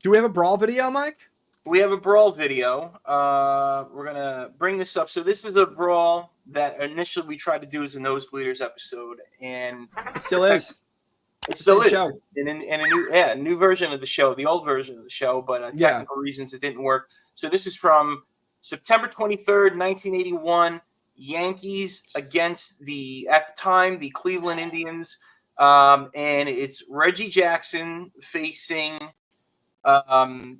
Do we have a brawl video, Mike? We have a brawl video. We're going to bring this up. So this is a brawl that initially we tried to do as a Nosebleeders episode. And it still is. It still is. And a new version of the show, the old version of the show, but technical reasons it didn't work. So this is from September 23rd, 1981, Yankees against at the time, the Cleveland Indians. And it's Reggie Jackson facing I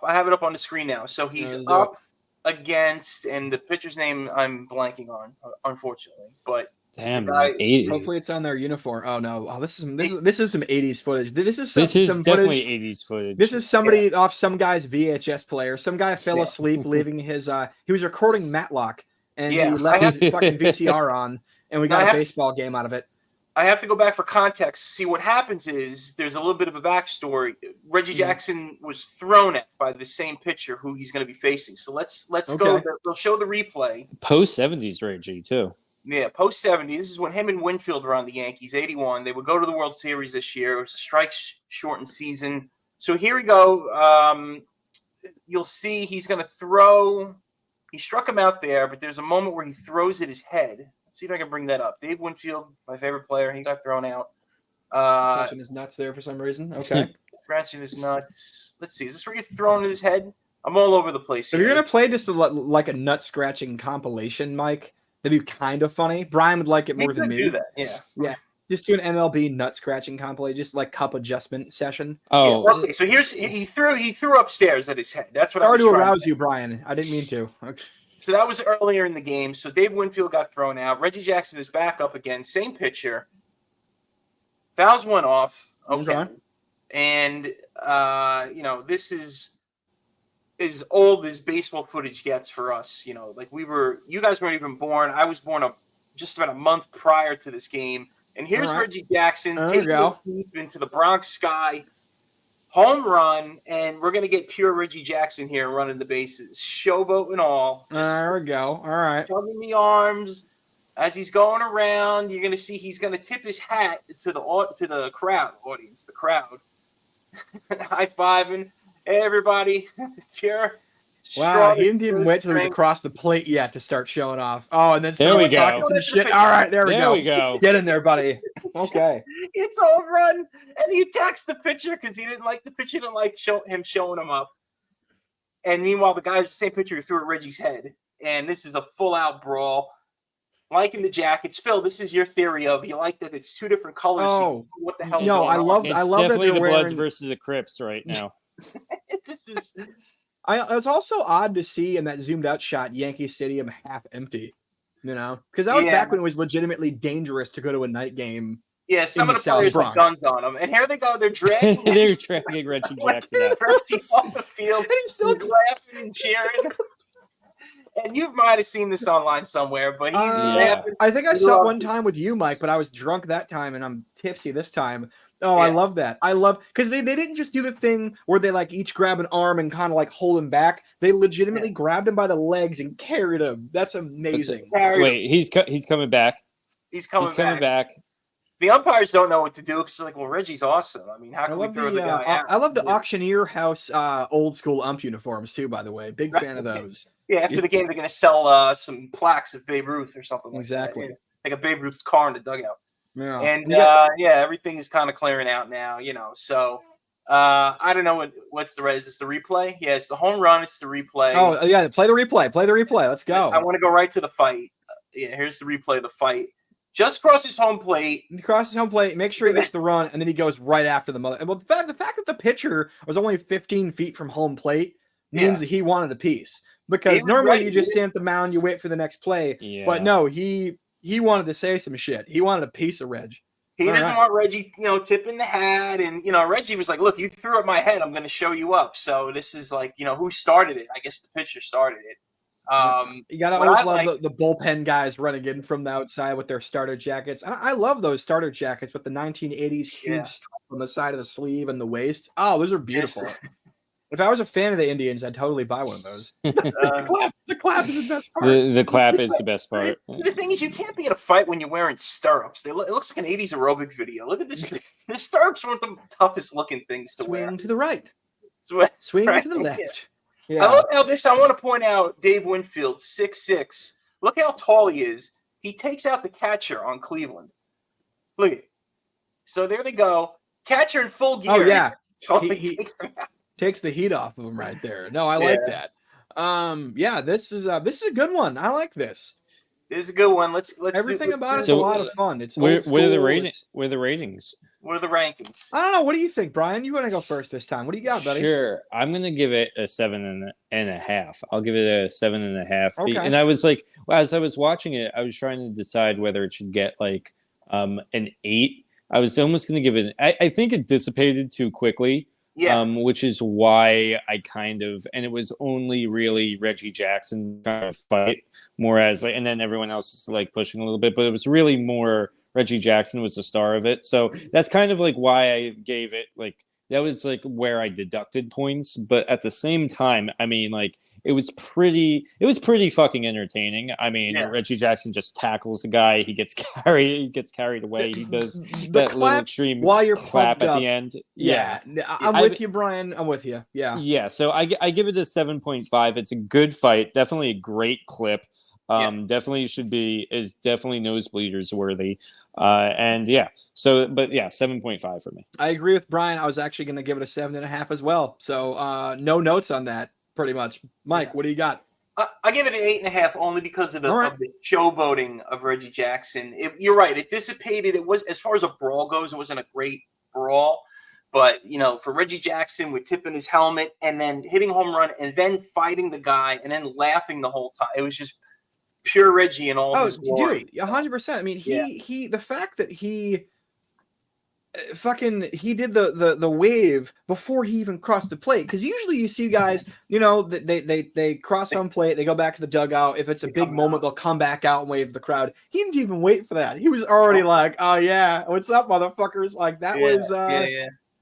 have it up on the screen now. So he's up against, and the pitcher's name I'm blanking on, unfortunately. But damn, hopefully it's on their uniform. Oh no! Oh, this is some 80s footage. This is definitely 80s footage. This is somebody off some guy's VHS player. Some guy fell asleep leaving his. He was recording Matlock, and he left his fucking VCR on, and we got a baseball game out of it. I have to go back for context. See, what happens is there's a little bit of a backstory. Reggie Jackson was thrown at by the same pitcher who he's going to be facing. So let's go. They'll show the replay. Post 70s Reggie too. Yeah, post 70. This is when him and Winfield were on the Yankees. 81. They would go to the World Series this year. It was a strike-shortened season. So here we go. You'll see he's going to throw. He struck him out there, but there's a moment where he throws at his head. Let's see if I can bring that up. Dave Winfield, my favorite player, he got thrown out. Scratching his nuts there for some reason. Okay. Scratching his nuts. Let's see. Is this where he gets thrown at his head? I'm all over the place. If you're going to play just like a nut-scratching compilation, Mike, that'd be kind of funny. Brian would like it more than me. Do that, yeah. Yeah. Just do an MLB nut-scratching compilation, just like cup adjustment session. Oh. Yeah, okay, so he threw upstairs at his head. That's what I was trying to arouse you, Brian. I didn't mean to. Okay. So that was earlier in the game. So Dave Winfield got thrown out. Reggie Jackson is back up again. Same pitcher. Fouls one off. Okay. And, this is as old as baseball footage gets for us. You know, like you guys weren't even born. I was born just about a month prior to this game. And here's Reggie Jackson taking it deep into the Bronx sky. Home run, and we're going to get pure Reggie Jackson here running the bases. Showboat and all. There we go. All right. Shoving the arms. As he's going around, you're going to see he's going to tip his hat to the crowd. High-fiving. Hey, everybody. Pure. Wow, he didn't even wait till he was across the plate yet to start showing off. Oh, and then there we go. Some shit. All right, there we go. We go. Get in there, buddy. Okay. It's home run, and he attacks the pitcher because he didn't like the pitcher. Didn't like him showing him up. And meanwhile, the guy's the same pitcher who threw at Reggie's head. And this is a full-out brawl. Liking the jackets, Phil. This is your theory of you like that it's two different colors. Oh, what the hell? No, I love. It's I love definitely that the wearing... Bloods versus the Crips right now. This is. It's also odd to see in that zoomed out shot Yankee Stadium half empty, because that was back when it was legitimately dangerous to go to a night game. Yeah, some of the players had guns on them, and here they go. They're dragging. They're dragging Reggie Jackson out off the field, and he's still laughing and cheering. And you might have seen this online somewhere, but he's laughing. I think I saw it one time with you, Mike, but I was drunk that time, and I'm tipsy this time. Oh, yeah. I love that. Because they didn't just do the thing where they each grab an arm and kind of hold him back. They legitimately grabbed him by the legs and carried him. That's amazing. Wait, he's coming back. He's coming back. The umpires don't know what to do because it's Reggie's awesome. I mean, how can we throw the guy out? I love the auctioneer house old school ump uniforms too, by the way. Big fan of those. Yeah, after the game, they're going to sell some plaques of Babe Ruth or something like that. Exactly. Like a Babe Ruth's car in the dugout. Yeah. And everything is kind of clearing out now, So I don't know what's the is this the replay? Yeah, it's the home run. It's the replay. Oh yeah, play the replay. Let's go. I want to go right to the fight. Here's the replay of the fight. Just crosses home plate. He crosses home plate. Make sure he gets the run, and then he goes right after the mother. And the fact that the pitcher was only 15 feet from home plate means that he wanted a piece. Because normally you just stand at the mound, you wait for the next play. Yeah. But no, he wanted to say some shit. He wanted a piece of Reg. He doesn't want Reggie, tipping the hat. And, Reggie was like, look, you threw at my head. I'm going to show you up. So this is who started it? I guess the pitcher started it. You got to always love the bullpen guys running in from the outside with their starter jackets. I love those starter jackets with the 1980s huge stripe on the side of the sleeve and the waist. Oh, those are beautiful. If I was a fan of the Indians, I'd totally buy one of those. The clap is the best part. The clap is the best part. The thing is, you can't be in a fight when you're wearing stirrups. It looks like an 80s aerobic video. Look at this. The stirrups are the toughest looking things to wear. Swing to the right. Swing to the left. Yeah. I love how I want to point out Dave Winfield, 6'6". Look how tall he is. He takes out the catcher on Cleveland. Look at it. So there they go. Catcher in full gear. Oh, yeah. He takes the heat off of him right there. No, I like that. Yeah, this is a good one. I like this. This is a good one. Let's everything about it's a lot of fun. It's where are the ratings? Where are the ratings? What are the rankings? I don't know. What do you think, Brian? You want to go first this time? What do you got, buddy? Sure. I'm gonna give it a 7.5. I'll give it a 7.5. Okay. And I was like, as I was watching it, I was trying to decide whether it should get like an 8. I was almost gonna give it. I think it dissipated too quickly. Yeah. Which is why I kind of, and it was only really Reggie Jackson kind of fight more as like, and then everyone else is like pushing a little bit, but it was really more Reggie Jackson was the star of it. So that's kind of like why I gave it like, that was like where I deducted points. But at the same time, I mean, like it was pretty fucking entertaining. I mean, Reggie Jackson just tackles the guy. He gets carried away. He does that little extreme while you're clap at the end. Yeah. I'm with you, Brian. I'm with you. Yeah. Yeah. So I give it a 7.5. It's a good fight. Definitely a great clip. Definitely is definitely Nosebleeders worthy. And yeah, so, but yeah, 7.5 for me. I agree with Brian. I was actually going to give it a 7.5 as well. So no notes on that pretty much. Mike, what do you got? I give it an 8.5 only because of the showboating of Reggie Jackson. You're right. It dissipated. It was, as far as a brawl goes, it wasn't a great brawl. But, you know, for Reggie Jackson with tipping his helmet and then hitting home run and then fighting the guy and then laughing the whole time, it was just pure Reggie and all his glory. Dude, 100%. I mean, he the fact that he did the wave before he even crossed the plate, because usually you see guys, you know, they cross home plate, they go back to the dugout. If it's a big moment, they'll come back out and wave to the crowd. He didn't even wait for that. He was already like, "Oh yeah, what's up, motherfuckers?" Like that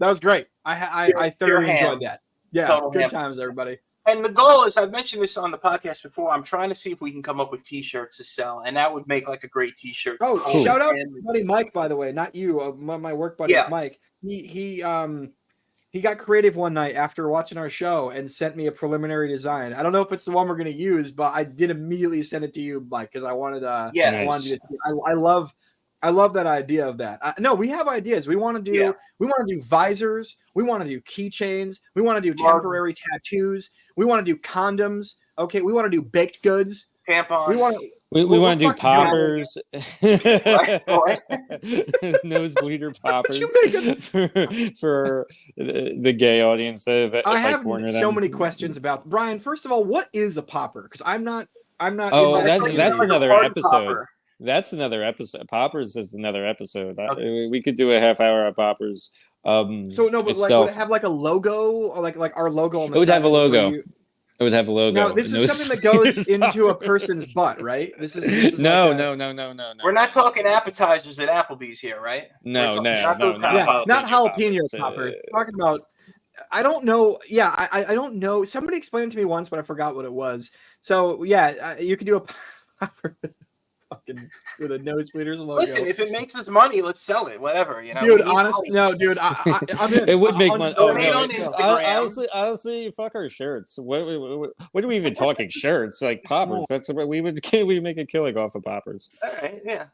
was great. I thoroughly enjoyed that. Yeah, total good times, everybody. And the goal is, I've mentioned this on the podcast before, I'm trying to see if we can come up with T-shirts to sell, and that would make like a great T-shirt. Oh, shout out to my buddy Mike, by the way, not you, my work buddy Mike. He got creative one night after watching our show and sent me a preliminary design. I don't know if it's the one we're going to use, but I did immediately send it to you, Mike, because I wanted I wanted you to see. I love that idea of that. No, we have ideas. We want to do visors. We want to do keychains. We want to do temporary tattoos. We want to do condoms. Okay, we want to do baked goods. Tampons. We want to do poppers. Nosebleeder poppers for the gay audience. I have so many questions about Brian. First of all, what is a popper? Because I'm not. Oh, that's another episode. Popper. That's another episode. Poppers is another episode. Okay. We could do a half hour on poppers. So no, but like, would it have like a logo, or like our logo on the side? It would have a logo. It would have a logo. Now, this is something that goes into a person's butt, right? This is no. We're not talking appetizers at Applebee's here, right? No. Not jalapeno popper. Talking about, I don't know. Yeah, I don't know. Somebody explained it to me once, but I forgot what it was. So yeah, you could do a popper fucking with a Nosebleeders logo. Listen, if it makes us money, let's sell it. Whatever, you know. Dude, honestly, no, dude. It would make money. Oh, no. Honestly, fuck our shirts. What are we even talking shirts? Like poppers. That's what we make a killing off of poppers. All right, yeah.